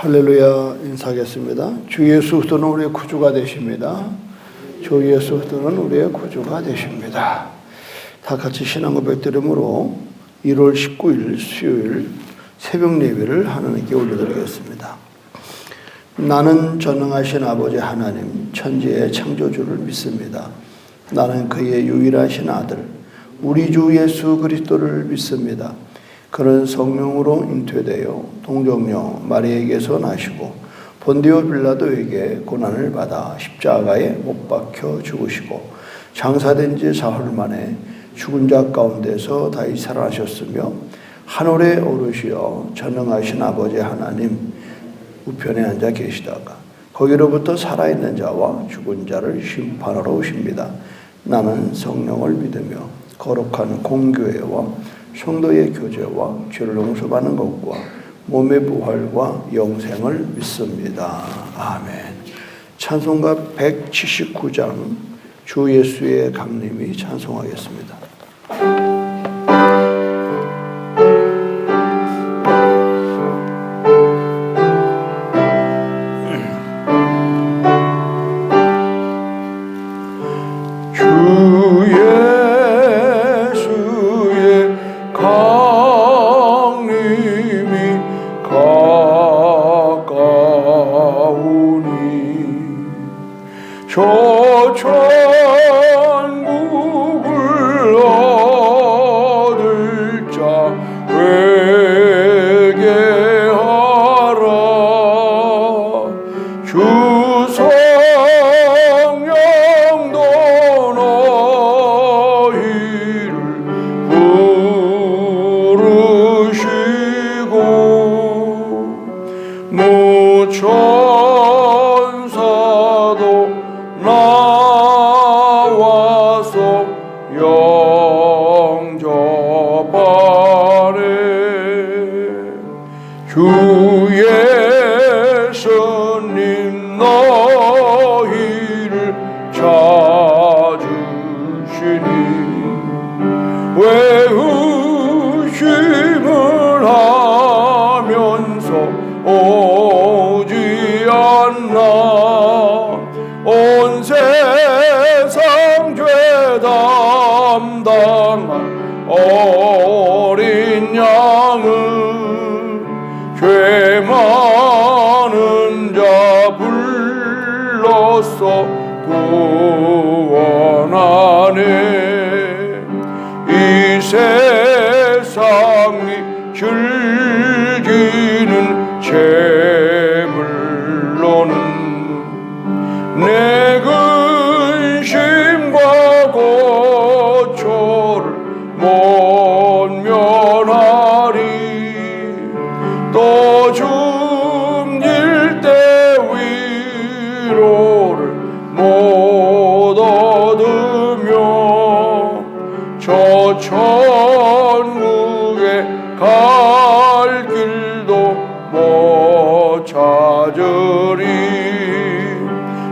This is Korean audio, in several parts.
할렐루야. 인사하겠습니다. 주 예수 그리스도는 우리의 구주가 되십니다. 주 예수 그리스도는 우리의 구주가 되십니다. 다 같이 신앙 고백 드림으로 1월 19일 수요일 새벽 예배를 하나님께 올려드리겠습니다. 나는 전능하신 아버지 하나님 천지의 창조주를 믿습니다. 나는 그의 유일하신 아들 우리 주 예수 그리스도를 믿습니다. 그는 성령으로 잉태되어 동정녀 마리아에게서 나시고 본디오 빌라도에게 고난을 받아 십자가에 못 박혀 죽으시고 장사된 지 사흘 만에 죽은 자 가운데서 다시 살아나셨으며 하늘에 오르시어 전능하신 아버지 하나님 우편에 앉아 계시다가 거기로부터 살아있는 자와 죽은 자를 심판하러 오십니다. 나는 성령을 믿으며 거룩한 공교회와 성도의 교제와 죄를 용서받는 것과 몸의 부활과 영생을 믿습니다. 아멘. 찬송가 179장 주 예수의 강림이 찬송하겠습니다. 주 예수님 너희를 찾으시니 외우심을 하면서 오지 않나 온 세상 죄 담당한 어린 양을 죄 많은 자 불러서 구원하네. 이 세상이 즐기는 재물로는 내 근심과 고초를 못 면하리. 또 숨길 때 위로를 못 얻으며 저 천국에 갈 길도 못 찾으리.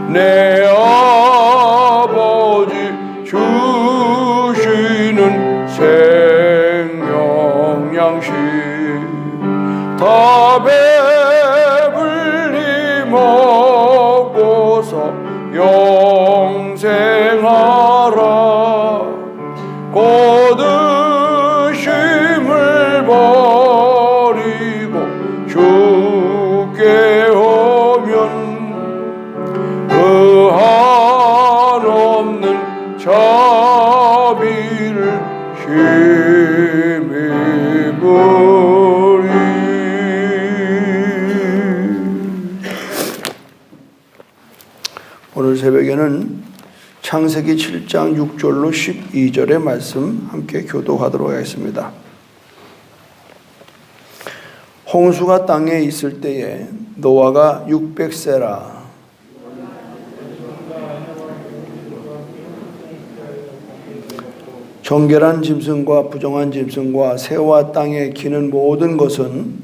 내 아버지 주시는 생명 양식 다 배불리 먹고서 영생하라. 고드심을 버리고 주께 오면 그 한없는 자비를 힘입으리. 오늘 새벽에는 창세기 7장 6절로 12절의 말씀 함께 교독하도록 하겠습니다. 홍수가 땅에 있을 때에 노아가 600세라 정결한 짐승과 부정한 짐승과 새와 땅에 기는 모든 것은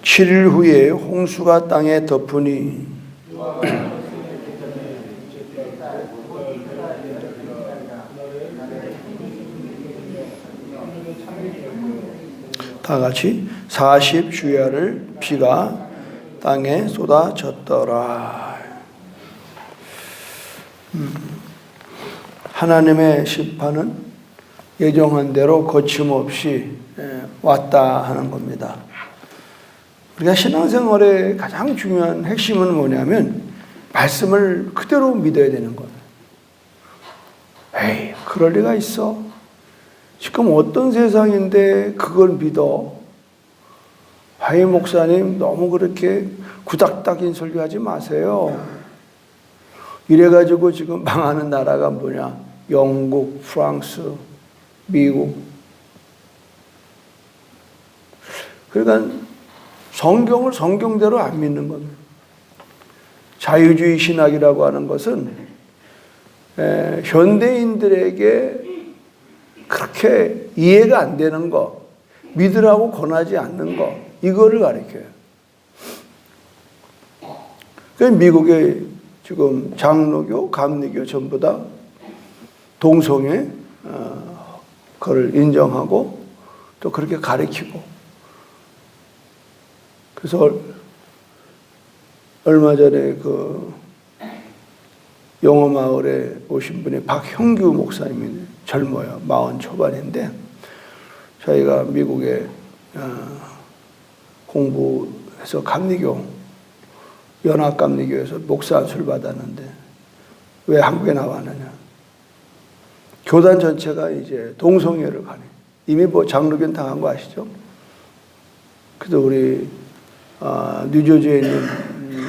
7일 후에 홍수가 땅에 덮으니 다 같이 40주야를 비가 땅에 쏟아졌더라. 하나님의 심판은 예정한 대로 거침없이 왔다 하는 겁니다. 우리가 신앙생활의 가장 중요한 핵심은 뭐냐면 말씀을 그대로 믿어야 되는 거예요. 에이, 그럴 리가 있어? 지금 어떤 세상인데 그걸 믿어? 하이 목사님 너무 그렇게 구닥다긴 설교하지 마세요. 이래가지고 지금 망하는 나라가 뭐냐? 영국, 프랑스, 미국. 그러니까 성경을 성경대로 안 믿는 겁니다. 자유주의 신학이라고 하는 것은 현대인들에게 그렇게 이해가 안 되는 거, 믿으라고 권하지 않는 거, 이거를 가르쳐요. 그래서 미국의 지금 장로교, 감리교 전부 다 동성애 그걸 인정하고 또 그렇게 가르치고. 그래서 얼마 전에 그 영어마을에 오신 분이 박형규 목사님이 젊어요. 40 초반인데 저희가 미국에 공부해서 감리교, 연합감리교에서 목사 안수를 받았는데 왜 한국에 나왔느냐. 교단 전체가 이제 동성애를 가네. 이미 뭐 장로교는 당한 거 아시죠? 그래서 우리 뉴저지에 있는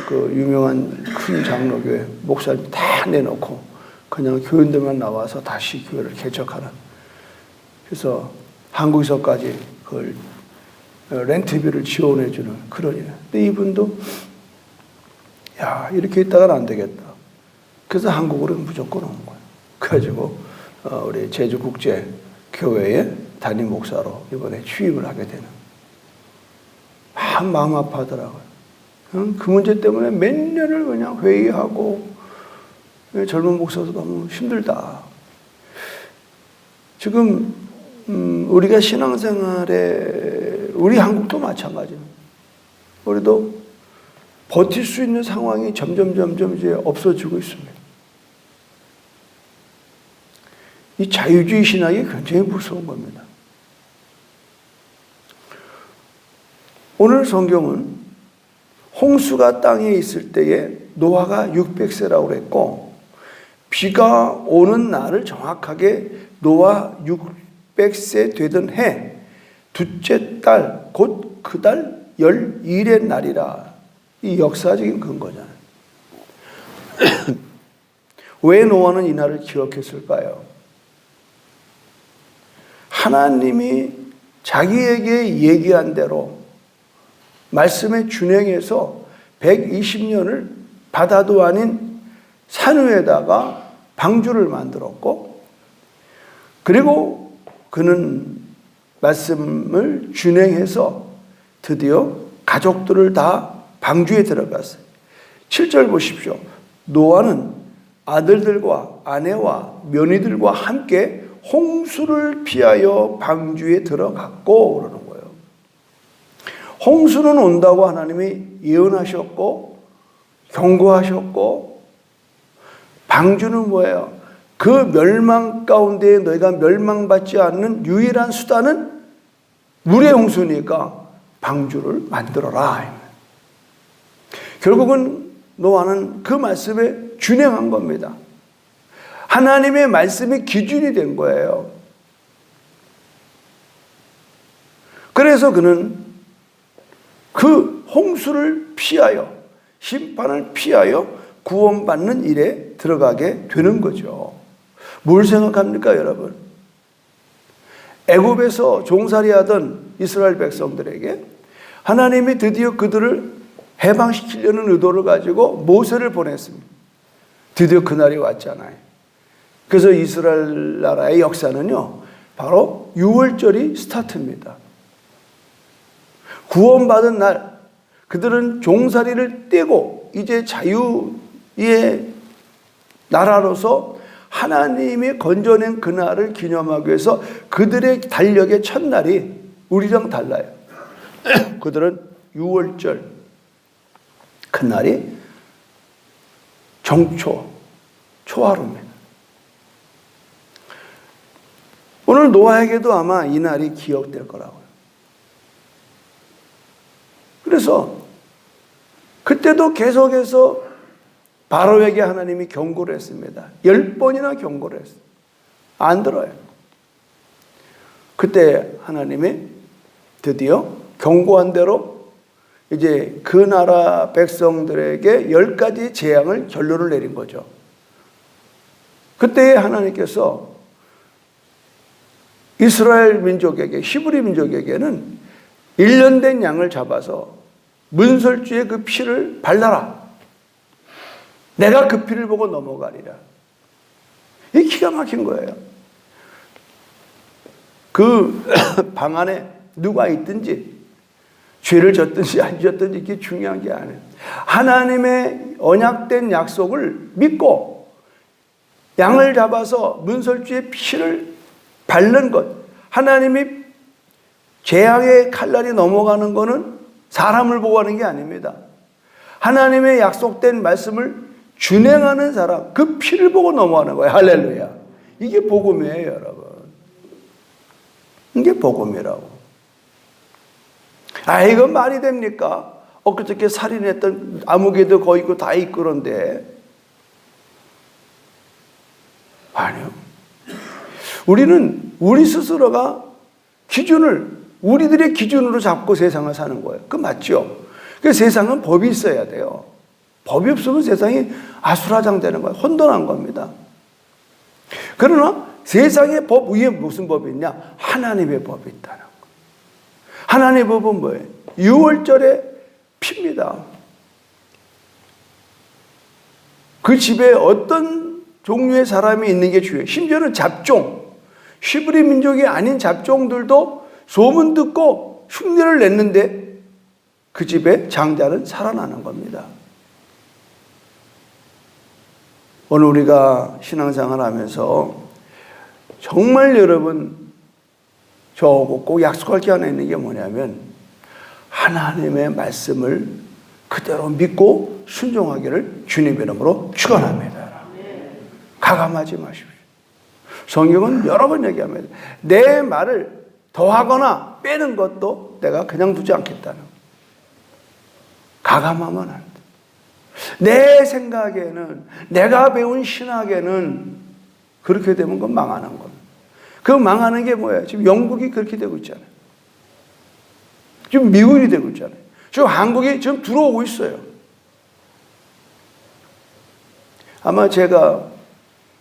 그 유명한 큰 장로교회 목사님 다 내놓고 그냥 교인들만 나와서 다시 교회를 개척하는. 그래서 한국에서까지 그걸 렌트비를 지원해주는 그런 일. 근데 이분도 야, 이렇게 있다가는 안 되겠다. 그래서 한국으로 무조건 온 거예요. 그래가지고 우리 제주국제교회의 담임 목사로 이번에 취임을 하게 되는. 마음 아파하더라고요. 그 문제 때문에 몇 년을 그냥 회의하고 젊은 목사도 너무 힘들다. 지금 우리가 신앙생활에 우리 한국도 마찬가지입니다. 우리도 버틸 수 있는 상황이 점점 이제 없어지고 있습니다. 이 자유주의 신학이 굉장히 무서운 겁니다. 오늘 성경은 홍수가 땅에 있을 때에 노아가 600세라고 그랬고 비가 오는 날을 정확하게 노아 600세 되던 해 둘째 달 곧 그 달 12일의 날이라. 이 역사적인 근거잖아요. 왜 노아는 이 날을 기억했을까요? 하나님이 자기에게 얘기한 대로 말씀에 준행해서 120년을 바다도 아닌 산 위에다가 방주를 만들었고, 그리고 그는 말씀을 준행해서 드디어 가족들을 다 방주에 들어갔어요. 7절 보십시오. 노아는 아들들과 아내와 며느리들과 함께 홍수를 피하여 방주에 들어갔고 그러는 거예요. 홍수는 온다고 하나님이 예언하셨고 경고하셨고, 방주는 뭐예요? 그 멸망 가운데 너희가 멸망받지 않는 유일한 수단은 물의 홍수니까 방주를 만들어라. 결국은 노아는 그 말씀에 준행한 겁니다. 하나님의 말씀이 기준이 된 거예요. 그래서 그는 그 홍수를 피하여, 심판을 피하여 구원받는 일에 들어가게 되는 거죠. 뭘 생각합니까, 여러분? 애굽에서 종살이하던 이스라엘 백성들에게 하나님이 드디어 그들을 해방시키려는 의도를 가지고 모세를 보냈습니다. 드디어 그날이 왔잖아요. 그래서 이스라엘 나라의 역사는요, 바로 6월절이 스타트입니다. 구원받은 날, 그들은 종살이를 떼고 이제 자유의 나라로서 하나님이 건져낸 그날을 기념하기 위해서 그들의 달력의 첫날이 우리랑 달라요. 그들은 6월절 큰 날이 정초, 초하루입니다. 오늘 노아에게도 아마 이 날이 기억될 거라고요. 그래서 그때도 계속해서 바로에게 하나님이 경고를 했습니다. 10번이나 경고를 했어요. 안 들어요. 그때 하나님이 드디어 경고한 대로 이제 그 나라 백성들에게 10가지 재앙을 결론을 내린 거죠. 그때 하나님께서 이스라엘 민족에게, 히브리 민족에게는 1년 된 양을 잡아서 문설주에 그 피를 발라라. 내가 그 피를 보고 넘어가리라. 이게 기가 막힌 거예요. 그 방 안에 누가 있든지 죄를 졌든지 안 졌든지 이게 중요한 게 아니에요. 하나님의 언약된 약속을 믿고 양을 잡아서 문설주에 피를 바른 것, 하나님이 재앙의 칼날이 넘어가는 것은 사람을 보고 하는 게 아닙니다. 하나님의 약속된 말씀을 준행하는 사람, 그 피를 보고 넘어가는 거예요. 할렐루야. 이게 복음이에요, 여러분. 이게 복음이라고. 이건 말이 됩니까? 엊그저께 살인했던 아무개도 거기 있고 다 있고 그런데. 아니요. 우리는 우리 스스로가 우리들의 기준으로 잡고 세상을 사는 거예요. 그거 맞죠? 그 세상은 법이 있어야 돼요. 법이 없으면 세상이 아수라장되는 거예요. 혼돈한 겁니다. 그러나 세상의 법 위에 무슨 법이 있냐? 하나님의 법이 있다는 거예요. 하나님의 법은 뭐예요? 6월절에 피입니다. 그 집에 어떤 종류의 사람이 있는 게 중요해요. 심지어는 잡종, 히브리 민족이 아닌 잡종들도 소문 듣고 흉내를 냈는데 그 집의 장자는 살아나는 겁니다. 오늘 우리가 신앙생활 하면서 정말 여러분 저하고 꼭 약속할 게 하나 있는 게 뭐냐면 하나님의 말씀을 그대로 믿고 순종하기를 주님의 이름으로 축원합니다. 가감하지 마십시오. 성경은 여러 번 얘기합니다. 내 말을 더하거나 빼는 것도 내가 그냥 두지 않겠다는. 가감하면 안 돼. 내 생각에는, 내가 배운 신학에는 그렇게 되면 그건 망하는 겁니다. 그 망하는 게 뭐예요? 지금 영국이 그렇게 되고 있잖아요. 지금 미국이 되고 있잖아요. 지금 한국이 지금 들어오고 있어요. 아마 제가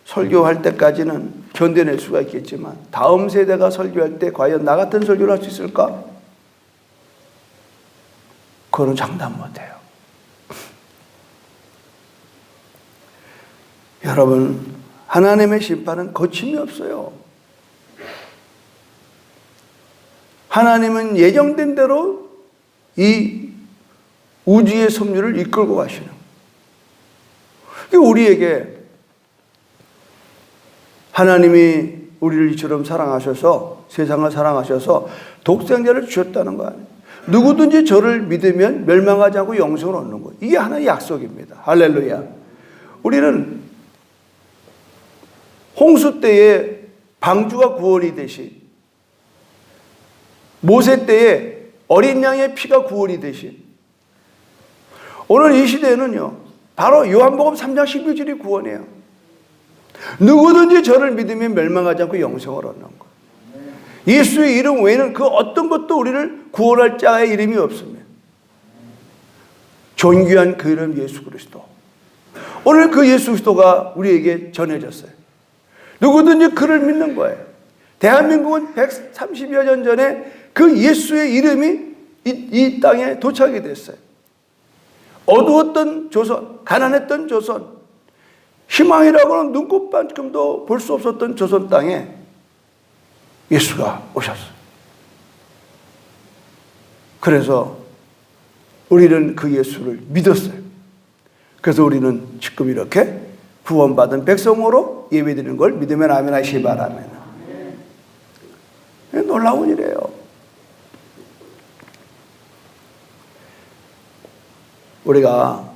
설교할 때까지는 견뎌낼 수가 있겠지만 다음 세대가 설교할 때 과연 나 같은 설교를 할 수 있을까? 그거는 장담 못해요. 여러분, 하나님의 심판은 거침이 없어요. 하나님은 예정된 대로 이 우주의 섭리를 이끌고 가시는 거예요. 우리에게 하나님이 우리를 이처럼 사랑하셔서 세상을 사랑하셔서 독생자를 주셨다는 거 아니에요. 누구든지 저를 믿으면 멸망하지 않고 영생을 얻는 거예요. 이게 하나의 약속입니다. 할렐루야. 우리는 홍수 때에 방주가 구원이 되신, 모세 때에 어린 양의 피가 구원이 되신, 오늘 이 시대에는요 바로 요한복음 3장 11절이 구원이에요. 누구든지 저를 믿으면 멸망하지 않고 영생을 얻는 것. 예수의 이름 외에는 그 어떤 것도 우리를 구원할 자의 이름이 없습니다. 존귀한 그 이름 예수 그리스도. 오늘 그 예수 그리스도가 우리에게 전해졌어요. 누구든지 그를 믿는 거예요. 대한민국은 130여 년 전에 그 예수의 이름이 이 땅에 도착이 됐어요. 어두웠던 조선, 가난했던 조선, 희망이라고는 눈곱만큼도 볼 수 없었던 조선 땅에 예수가 오셨어요. 그래서 우리는 그 예수를 믿었어요. 그래서 우리는 지금 이렇게 구원받은 백성으로 예배드리는 걸 믿으면 아멘 하시기 바랍니다. 놀라운 일이에요. 우리가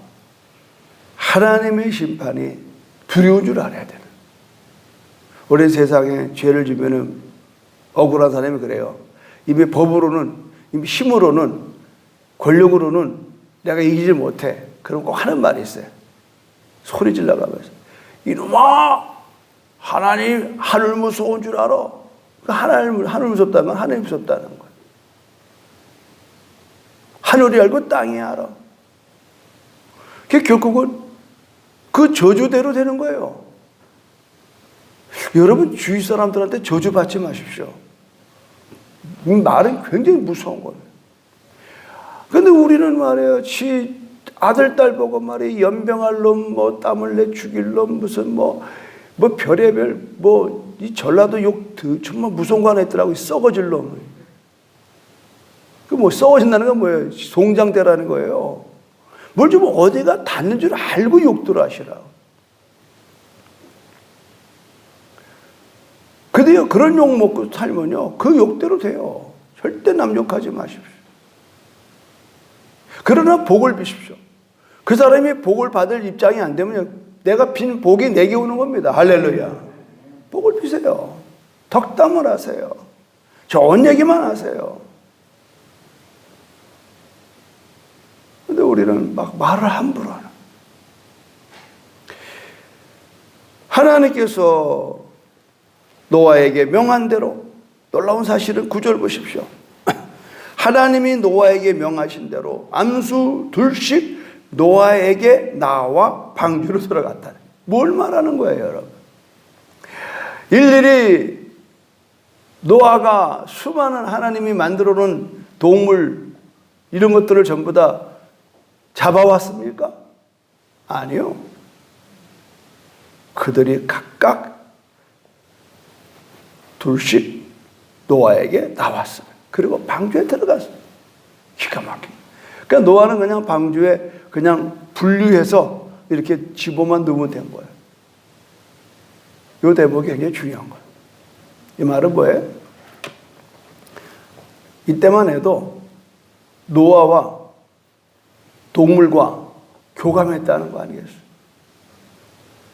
하나님의 심판이 두려운 줄 알아야 되는. 우리 세상에 죄를 지면은 억울한 사람이 그래요. 이미 법으로는, 이미 힘으로는, 권력으로는 내가 이기지 못해. 그럼 꼭 하는 말이 있어요. 소리 질러가면서 이놈아, 하나님 하늘 무서운 줄 알아. 하늘 무섭다면 하나님 무섭다는 거예요. 하늘이 알고 땅이 알아. 그게 결국은 그 저주대로 되는 거예요. 여러분 주위 사람들한테 저주받지 마십시오. 이 말은 굉장히 무서운 거예요. 근데 우리는 말이에요. 지 아들, 딸 보고 말이에요. 연병할 놈, 뭐 땀을 내 죽일 놈, 무슨 뭐 별의별, 이 전라도 욕, 정말 무서운 거 하나 있더라고요. 썩어질 놈. 그 썩어진다는 건 뭐예요? 송장대라는 거예요. 뭘 좀 어디가 닿는 줄 알고 욕들 하시라. 근데요, 그런 욕 먹고 살면요, 그 욕대로 돼요. 절대 남 욕하지 마십시오. 그러나 복을 비십시오. 그 사람이 복을 받을 입장이 안 되면 내가 빈 복이 내게 오는 겁니다. 할렐루야. 복을 비세요. 덕담을 하세요. 좋은 얘기만 하세요. 근데 우리는 막 말을 함부로 하는. 하나님께서 노아에게 명한 대로, 놀라운 사실은 9절 보십시오. 하나님이 노아에게 명하신 대로 암수 둘씩 노아에게 나와 방주로 들어갔다. 뭘 말하는 거예요, 여러분? 일일이 노아가 수많은 하나님이 만들어 놓은 동물 이런 것들을 전부 다 잡아왔습니까? 아니요. 그들이 각각 둘씩 노아에게 나왔어요. 그리고 방주에 들어갔어요. 기가 막히게. 그러니까 노아는 그냥 방주에 그냥 분류해서 이렇게 집어만 넣으면 된 거예요. 이 대목이 굉장히 중요한 거예요. 이 말은 뭐예요? 이때만 해도 노아와 동물과 교감했다는 거 아니겠어요?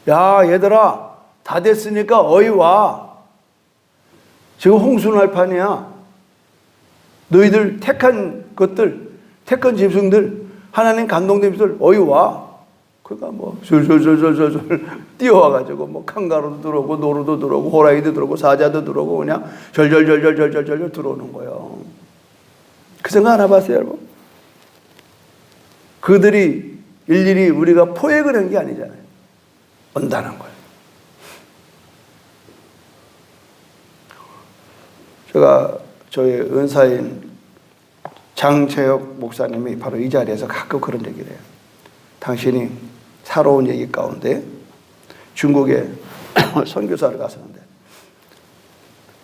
야, 얘들아, 다 됐으니까 어이 와. 지금 홍수 날 판이야. 너희들 택한 것들, 택한 짐승들, 하나님 감동된 짐승들 어이 와. 그러니까 줄줄줄줄줄 뛰어와가지고 칸가루도 들어오고 노루도 들어오고 호랑이도 들어오고 사자도 들어오고 그냥 절절절절절절절 들어오는 거예요. 그 생각 안 해봤어요, 여러분? 그들이 일일이 우리가 포획을 한 게 아니잖아요. 온다는 거예요. 제가 저희 은사인 장채혁 목사님이 바로 이 자리에서 가끔 그런 얘기를 해요. 당신이 살아온 얘기 가운데 중국에 선교사를 갔었는데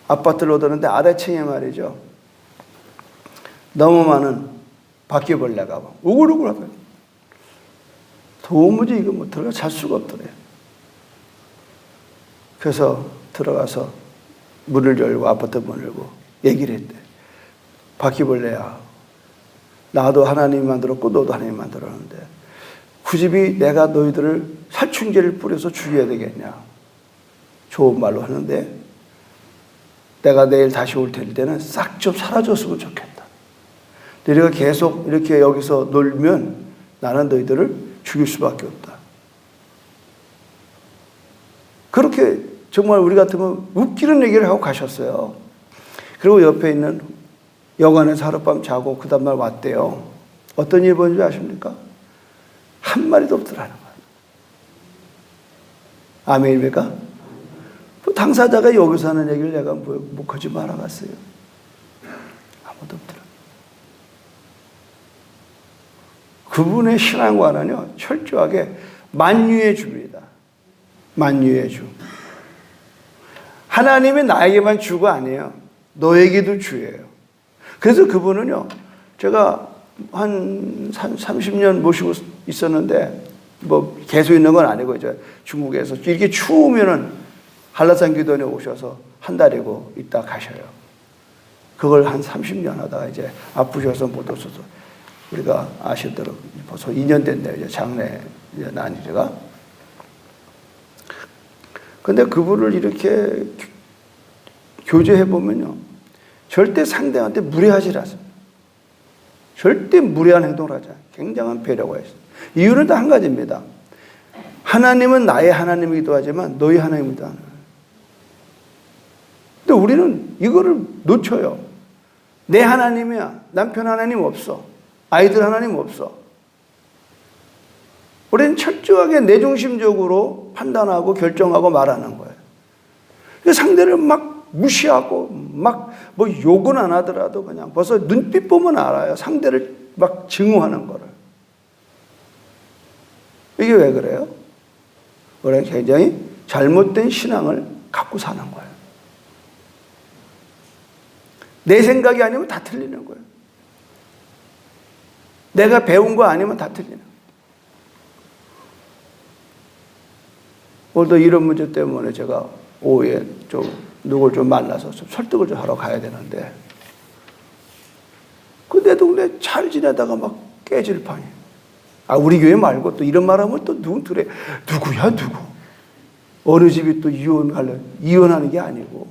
아파트를 오더는데 아래층에 말이죠. 너무 많은 바퀴벌레가 우글우글 하더라고요. 도무지 이거 들어가 잘 수가 없더래요. 그래서 들어가서 문을 열고 아파트 문을 열고 얘기를 했대. 바퀴벌레야. 나도 하나님이 만들었고 너도 하나님이 만들었는데 굳이 내가 너희들을 살충제를 뿌려서 죽여야 되겠냐. 좋은 말로 하는데 내가 내일 다시 올 때는 싹 좀 사라졌으면 좋겠다. 너희가 계속 이렇게 여기서 놀면 나는 너희들을 죽일 수밖에 없다. 그렇게 정말 우리 같으면 웃기는 얘기를 하고 가셨어요. 그리고 옆에 있는 여관에서 하룻밤 자고 그 다음날 왔대요. 어떤 일이 벌어진지 아십니까? 한 마리도 없더라는 거예요. 아멘입니까? 당사자가 여기서 하는 얘기를 내가 뭐 거짓말 알아갔어요. 아무도 없더라. 그분의 신앙과는요, 철저하게 만유의 주입니다. 만유의 주. 하나님이 나에게만 주가 아니에요. 너에게도 주예요. 그래서 그분은요, 제가 한 30년 모시고 있었는데, 계속 있는 건 아니고, 이제 중국에서 이렇게 추우면은 한라산 기도원에 오셔서 한 달이고 있다 가셔요. 그걸 한 30년 하다가 이제 아프셔서 못 오셔서 우리가 아시도록 벌써 2년 됐네요. 이제 장례 난 지가. 근데 그분을 이렇게 교제해 보면요, 절대 상대한테 무례하지 않습니다. 절대 무례한 행동을 하지 않아요. 굉장한 배려가 있어요. 이유는 다 한 가지입니다. 하나님은 나의 하나님이기도 하지만 너희 하나님이다. 근데 우리는 이거를 놓쳐요. 내 하나님이야. 남편 하나님 없어. 아이들 하나님 없어. 우리는 철저하게 내중심적으로 판단하고 결정하고 말하는 거예요. 상대를 막 무시하고 막 뭐 욕은 안 하더라도 그냥 벌써 눈빛 보면 알아요. 상대를 막 증오하는 거를. 이게 왜 그래요? 우리는 굉장히 잘못된 신앙을 갖고 사는 거예요. 내 생각이 아니면 다 틀리는 거예요. 내가 배운 거 아니면 다 틀리는 거예요. 오늘도 이런 문제 때문에 제가 오후에 좀 누굴 좀 만나서 좀 설득을 좀 하러 가야 되는데, 그 내 동네 잘 지내다가 막 깨질 판이에요. 아, 우리 교회 말고 또 이런 말 하면 또 누구야, 누구? 어느 집이 또 이혼하는 게 아니고.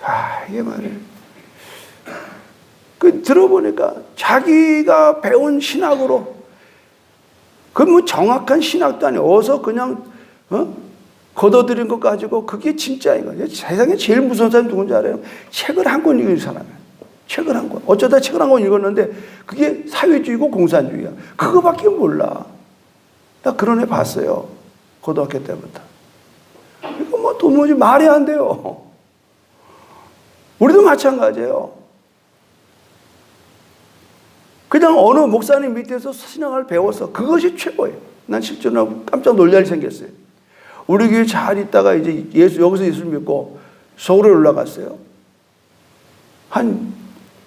아, 이게 말이에요. 들어보니까 자기가 배운 신학으로, 그 뭐 정확한 신학도 아니에요. 어서 그냥, 걷어들인 것 가지고 그게 진짜인 거예요. 세상에 제일 무서운 사람이 누군지 알아요? 책을 한 권 읽은 사람이에요. 책을 한 권. 어쩌다 책을 한 권 읽었는데 그게 사회주의고 공산주의야. 그거밖에 몰라. 나 그런 애 봤어요. 고등학교 때부터. 이거 뭐 도무지 말이 안 돼요. 우리도 마찬가지예요. 그냥 어느 목사님 밑에서 신앙을 배워서 그것이 최고예요. 난 실제로 깜짝 놀랄 일이 생겼어요. 우리 교회 잘 있다가 이제 여기서 예수를 믿고 서울에 올라갔어요. 한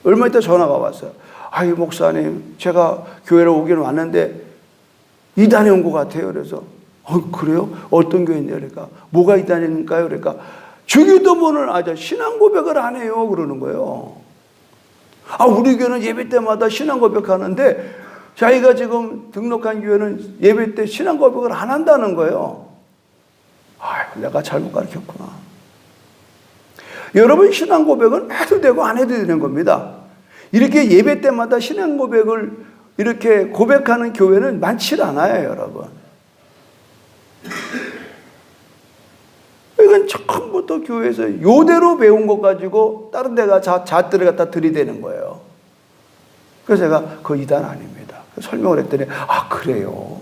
얼마 있다 전화가 왔어요. 아이, 목사님, 제가 교회로 오기는 왔는데 이단에 온 것 같아요. 그래서 그래요? 어떤 교회인데요? 그러니까 뭐가 이단입니까요? 그러니까 주기도문을 신앙 고백을 안 해요. 그러는 거예요. 아, 우리 교회는 예배 때마다 신앙 고백하는데 자기가 지금 등록한 교회는 예배 때 신앙 고백을 안 한다는 거예요. 아, 내가 잘못 가르쳤구나. 여러분, 신앙 고백은 해도 되고 안 해도 되는 겁니다. 이렇게 예배 때마다 신앙 고백을 이렇게 고백하는 교회는 많지 않아요, 여러분. 이건 처음부터 교회에서 요대로 배운 것 가지고 다른 데가 잣들을 갖다 들이대는 거예요. 그래서 제가 그 이단 아닙니다. 설명을 했더니, 아, 그래요?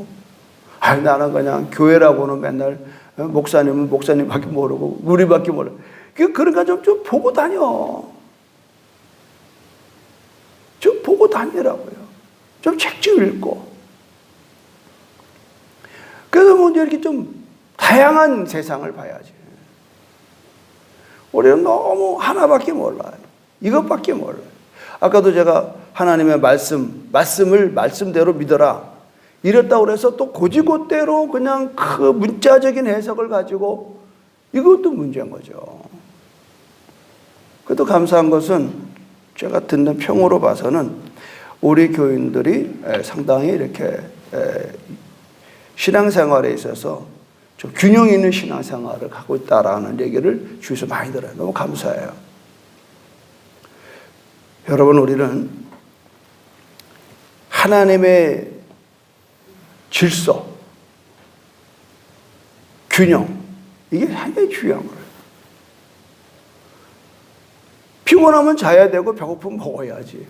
아, 나는 그냥 교회라고는 맨날 목사님은 목사님밖에 모르고 우리밖에 모르고. 그러니까 좀 보고 다녀. 좀 보고 다니라고요. 좀 책 좀 읽고. 그래서 뭐 이렇게 좀 다양한 세상을 봐야지. 우리는 너무 하나밖에 몰라요. 이것밖에 몰라요. 아까도 제가 하나님의 말씀을 말씀대로 믿어라. 이랬다고 그래서 또 고지고대로 그냥 그 문자적인 해석을 가지고, 이것도 문제인 거죠. 그래도 감사한 것은 제가 듣는 평으로 봐서는 우리 교인들이 상당히 이렇게 신앙생활에 있어서 좀 균형 있는 신앙생활을 갖고 있다라는 얘기를 주위에서 많이 들어요. 너무 감사해요. 여러분, 우리는 하나님의 질서, 균형, 이게 굉장히 중요한 거예요. 피곤하면 자야 되고 배고프면 먹어야지.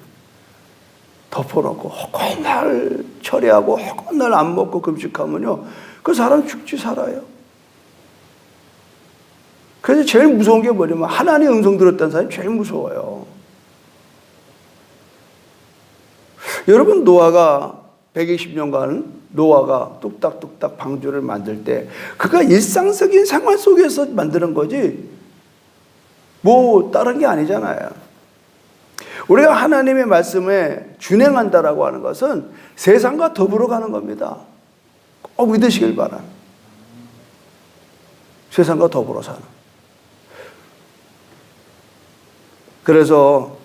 덮어놓고 허건날 처리하고 허건날 안 먹고 금식하면요, 그 사람 죽지 살아요. 그래서 제일 무서운 게 뭐냐면 하나님의 음성 들었다는 사람이 제일 무서워요. 여러분, 노아가 120년간 노아가 뚝딱뚝딱 방주를 만들 때 그가 일상적인 생활 속에서 만드는 거지 뭐 다른 게 아니잖아요. 우리가 하나님의 말씀에 준행한다라고 하는 것은 세상과 더불어 가는 겁니다. 꼭 믿으시길 바랍니다. 세상과 더불어 사는. 그래서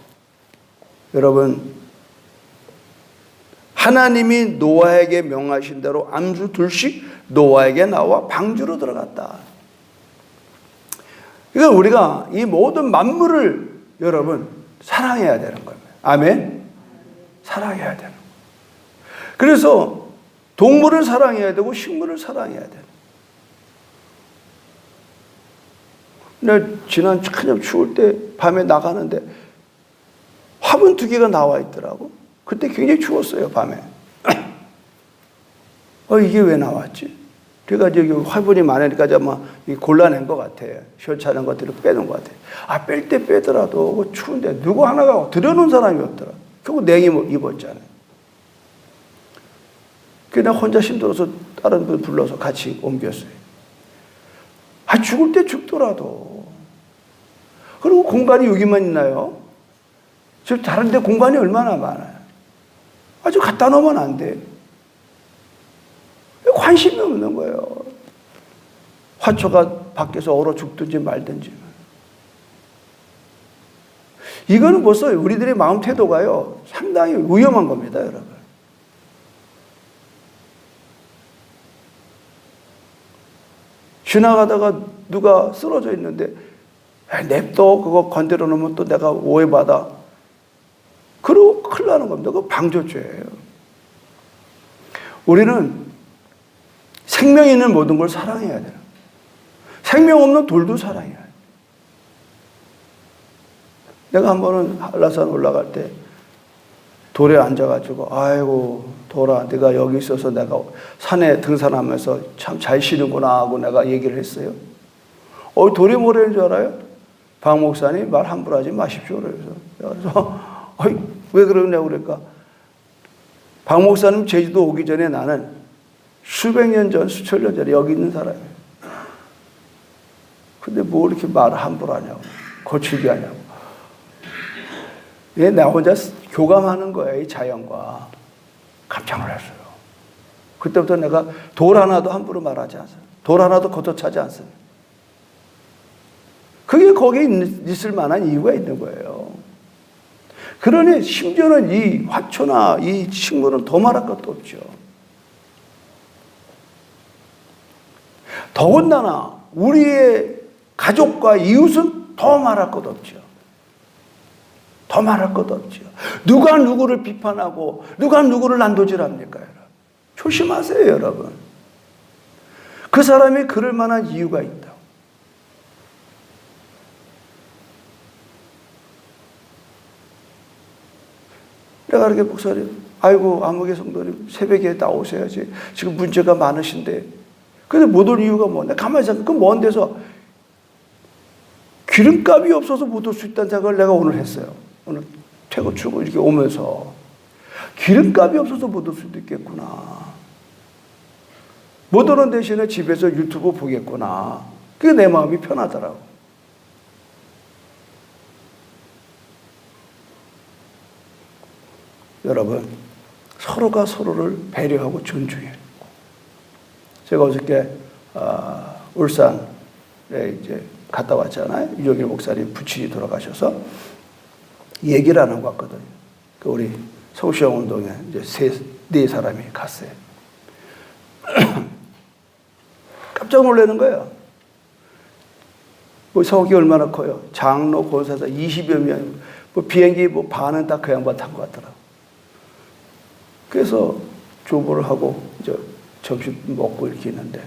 여러분, 하나님이 노아에게 명하신 대로 암수 둘씩 노아에게 나와 방주로 들어갔다. 이건 우리가 이 모든 만물을 여러분 사랑해야 되는 겁니다. 아멘? 사랑해야 되는 거예요. 그래서 동물을 사랑해야 되고 식물을 사랑해야 되는 거예요. 지난 한참 추울 때 밤에 나가는데 화분 2개가 나와 있더라고. 그때 굉장히 추웠어요, 밤에. 이게 왜 나왔지? 그래가 저기 화분이 많으니까 아마 골라낸 것 같아요. 시원찮은 것들을 빼는 것 같아요. 뺄 때 빼더라도 추운데 누구 하나가 들여놓은 사람이 없더라. 결국 냉이 입었잖아요. 그래서 혼자 힘들어서 다른 분 불러서 같이 옮겼어요. 죽을 때 죽더라도. 그리고 공간이 여기만 있나요? 저 다른 데 공간이 얼마나 많아요. 아주 갖다 놓으면 안 돼. 관심이 없는 거예요. 화초가 밖에서 얼어 죽든지 말든지. 이거는 벌써 우리들의 마음 태도가요, 상당히 위험한 겁니다, 여러분. 지나가다가 누가 쓰러져 있는데, 냅둬, 그거 건드려 놓으면 또 내가 오해받아. 그러고 큰일 나는 겁니다. 그거 방조죄예요. 우리는 생명 있는 모든 걸 사랑해야 돼요. 생명 없는 돌도 사랑해야 돼요. 내가 한 번은 한라산 올라갈 때 돌에 앉아가지고, 아이고 돌아, 네가 여기 있어서 내가 산에 등산하면서 참 잘 쉬는구나 하고 내가 얘기를 했어요. 돌이 뭐라는 줄 알아요? 박 목사님 말 함부로 하지 마십시오. 그래서 왜 그러냐고 그러니까, 박 목사님 제주도 오기 전에 나는 수백 년 전, 수천 년 전에 여기 있는 사람이에요. 근데 뭐 이렇게 말을 함부로 하냐고, 거칠게 하냐고. 나 혼자 교감하는 거예요, 이 자연과. 깜짝 놀랐어요. 그때부터 내가 돌 하나도 함부로 말하지 않아요. 돌 하나도 걷어차지 않습니다. 그게 거기에 있을 만한 이유가 있는 거예요. 그러니 심지어는 이 화초나 이 식물은 더 말할 것도 없죠. 더군다나 우리의 가족과 이웃은 더 말할 것 없죠. 더 말할 것 없죠. 누가 누구를 비판하고 누가 누구를 난도질합니까, 여러분? 조심하세요, 여러분. 그 사람이 그럴 만한 이유가 있다. 내가 이렇게 목사님, 아이고 아무개 성도님 새벽에 나오셔야지. 지금 문제가 많으신데. 근데 못 올 이유가 뭐냐? 가만히 생각해. 그 먼 데서 기름값이 없어서 못 올 수 있다는 생각을 내가 오늘 했어요. 오늘 퇴근 출근 이렇게 오면서 기름값이 없어서 못 올 수도 있겠구나. 못 오는 대신에 집에서 유튜브 보겠구나. 그게 내 마음이 편하더라고. 여러분, 서로가 서로를 배려하고 존중해요. 제가 어저께 울산에 이제 갔다 왔잖아요. 유정일 목사님 부친이 돌아가셔서 얘기를 안 하고 왔거든요. 우리 서울시장 운동에 이제 네 사람이 갔어요. 깜짝 놀라는 거예요. 뭐 서울이 얼마나 커요? 장로, 권사사 20여 명, 뭐 비행기 뭐 반은 다 그 양반 탄 것 같더라고. 그래서 조보를 하고 이제 점심 먹고 이렇게 있는데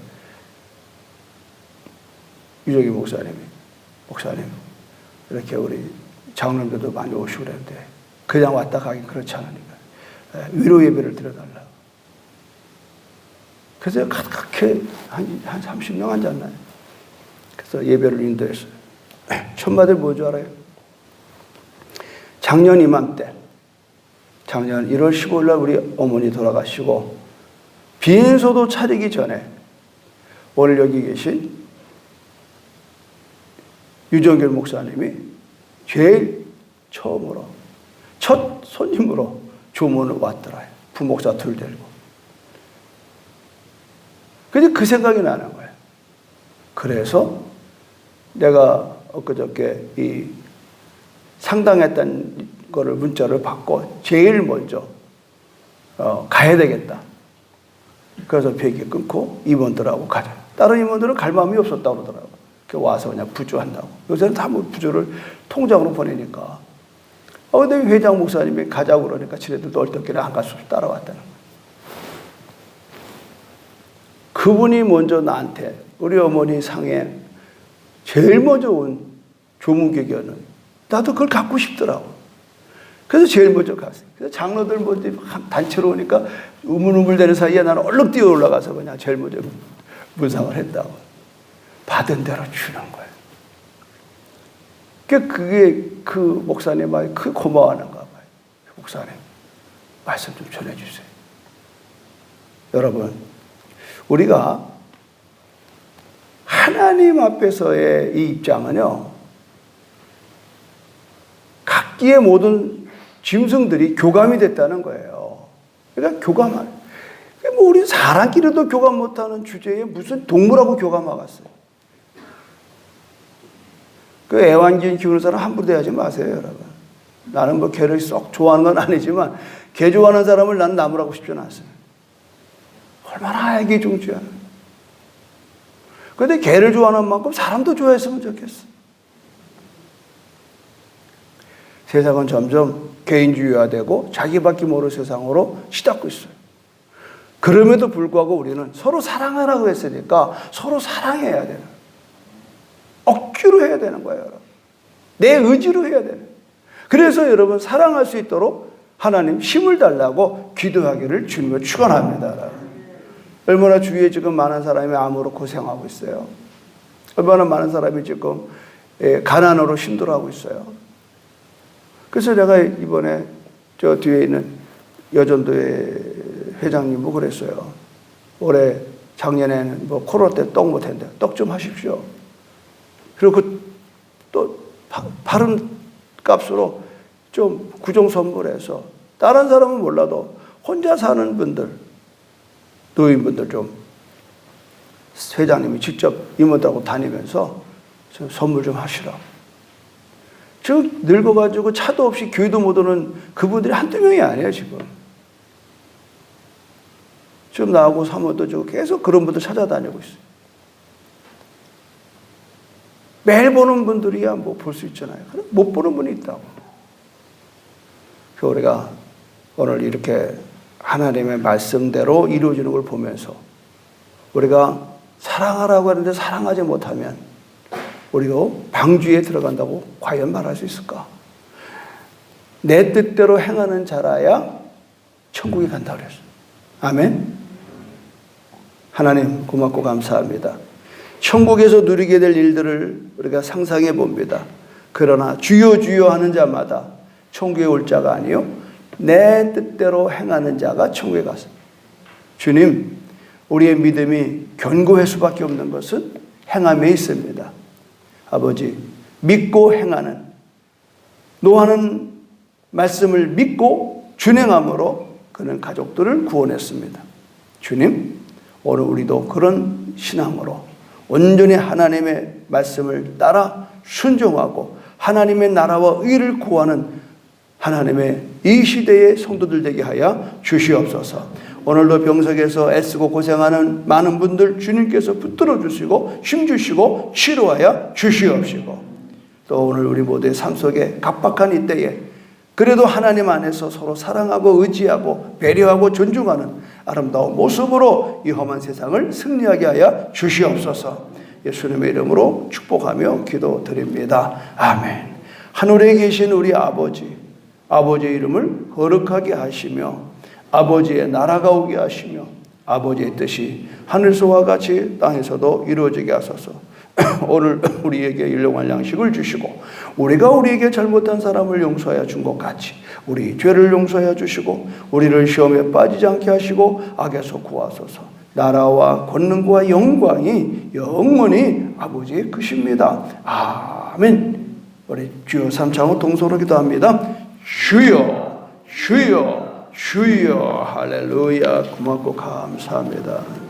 유정희 목사님 이렇게 우리 장로님들도 많이 오시고 그랬는데 그냥 왔다 가긴 그렇지 않으니까 위로 예배를 드려달라고. 그래서 가깝게 한 30명 앉았나요? 그래서 예배를 인도했어요. 첫마디 뭐지 알아요? 작년 이맘때, 작년 1월 15일 날 우리 어머니 돌아가시고 빈소도 차리기 전에 오늘 여기 계신 유정길 목사님이 제일 처음으로 첫 손님으로 조문을 왔더라요. 부목사 둘 데리고. 그래서 그 생각이 나는 거예요. 그래서 내가 엊그저께 이 상당했던 거를 문자를 받고 제일 먼저 가야 되겠다. 그래서 비행기 끊고 임원들하고 가자. 다른 임원들은 갈 마음이 없었다고 그러더라고요. 와서 그냥 부주한다고. 요새는 다 뭐 부주를 통장으로 보내니까. 근데 회장 목사님이 가자고 그러니까 지네들도 얼떨결에 안 갈 수 없이 따라왔다는 거예요. 그분이 먼저 나한테 우리 어머니 상에 제일 먼저 온 조문교견은 나도 그걸 갖고 싶더라고. 그래서 제일 먼저 갔어요. 그래서 장로들 먼저 단체로 오니까 우물우물대는 사이에 나는 얼른 뛰어 올라가서 그냥 제일 먼저 문상을 했다고. 받은 대로 주는 거예요. 그게 그 목사님 말이 그 고마워하는가 봐요. 목사님 말씀 좀 전해주세요. 여러분, 우리가 하나님 앞에서의 이 입장은요, 각기의 모든 짐승들이 교감이 됐다는 거예요. 그러니까 교감할. 뭐 우리 사람끼리도 교감 못하는 주제에 무슨 동물하고 교감하겠어요. 그 애완견 키우는 사람 함부로 대하지 마세요, 여러분. 나는 뭐 개를 썩 좋아하는 건 아니지만 개 좋아하는 사람을 난 나무라고 싶지는 않습니다. 얼마나 애기중지야. 그런데 개를 좋아하는 만큼 사람도 좋아했으면 좋겠어. 세상은 점점 개인주의화되고 자기밖에 모르는 세상으로 시닫고 있어요. 그럼에도 불구하고 우리는 서로 사랑하라고 했으니까 서로 사랑해야 되는 거예요. 억지로 해야 되는 거예요, 여러분. 내 의지로 해야 되는 거예요. 그래서 여러분 사랑할 수 있도록 하나님 힘을 달라고 기도하기를 주님을 축원합니다, 여러분. 얼마나 주위에 지금 많은 사람이 암으로 고생하고 있어요. 얼마나 많은 사람이 지금 가난으로 힘들어하고 있어요. 그래서 내가 이번에 저 뒤에 있는 여전도의 회장님도 그랬어요. 올해 작년에는 뭐 코로나 때 떡 못했는데 떡 좀 하십시오. 그리고 또 바른 값으로 좀 구정 선물해서 다른 사람은 몰라도 혼자 사는 분들, 노인분들 좀 회장님이 직접 임원들하고 다니면서 좀 선물 좀 하시라고. 지금 늙어가지고 차도 없이 교회도 못 오는 그분들이 한두 명이 아니에요, 지금. 지금 나하고 사모도 지금 계속 그런 분들 찾아다니고 있어요. 매일 보는 분들이야 뭐 볼 수 있잖아요. 못 보는 분이 있다고. 그래서 우리가 오늘 이렇게 하나님의 말씀대로 이루어지는 걸 보면서 우리가 사랑하라고 하는데 사랑하지 못하면 우리가 방주에 들어간다고 과연 말할 수 있을까? 내 뜻대로 행하는 자라야 천국에 간다고 그랬어요. 아멘. 하나님 고맙고 감사합니다. 천국에서 누리게 될 일들을 우리가 상상해 봅니다. 그러나 주여 주여 하는 자마다 천국에 올 자가 아니요 내 뜻대로 행하는 자가 천국에 가서. 주님, 우리의 믿음이 견고할 수밖에 없는 것은 행함에 있습니다. 아버지, 믿고 행하는, 노하는 말씀을 믿고 준행함으로 그는 가족들을 구원했습니다. 주님, 오늘 우리도 그런 신앙으로 온전히 하나님의 말씀을 따라 순종하고 하나님의 나라와 의를 구하는 하나님의 이 시대의 성도들 되게 하여 주시옵소서. 오늘도 병석에서 애쓰고 고생하는 많은 분들 주님께서 붙들어 주시고 힘 주시고 치료하여 주시옵시고, 또 오늘 우리 모두의 삶 속에 각박한 이때에 그래도 하나님 안에서 서로 사랑하고 의지하고 배려하고 존중하는 아름다운 모습으로 이 험한 세상을 승리하게 하여 주시옵소서. 예수님의 이름으로 축복하며 기도드립니다. 아멘. 하늘에 계신 우리 아버지, 아버지의 이름을 거룩하게 하시며 아버지의 나라가 오게 하시며 아버지의 뜻이 하늘서와 같이 땅에서도 이루어지게 하소서. 오늘 우리에게 일용할 양식을 주시고 우리가 우리에게 잘못한 사람을 용서하여 준 것 같이 우리 죄를 용서하여 주시고 우리를 시험에 빠지지 않게 하시고 악에서 구하소서. 나라와 권능과 영광이 영원히 아버지의 것입니다. 아멘. 우리 주여 삼창으로 동서로 기도합니다. 주여 주여 주여. 할렐루야. 고맙고 감사합니다.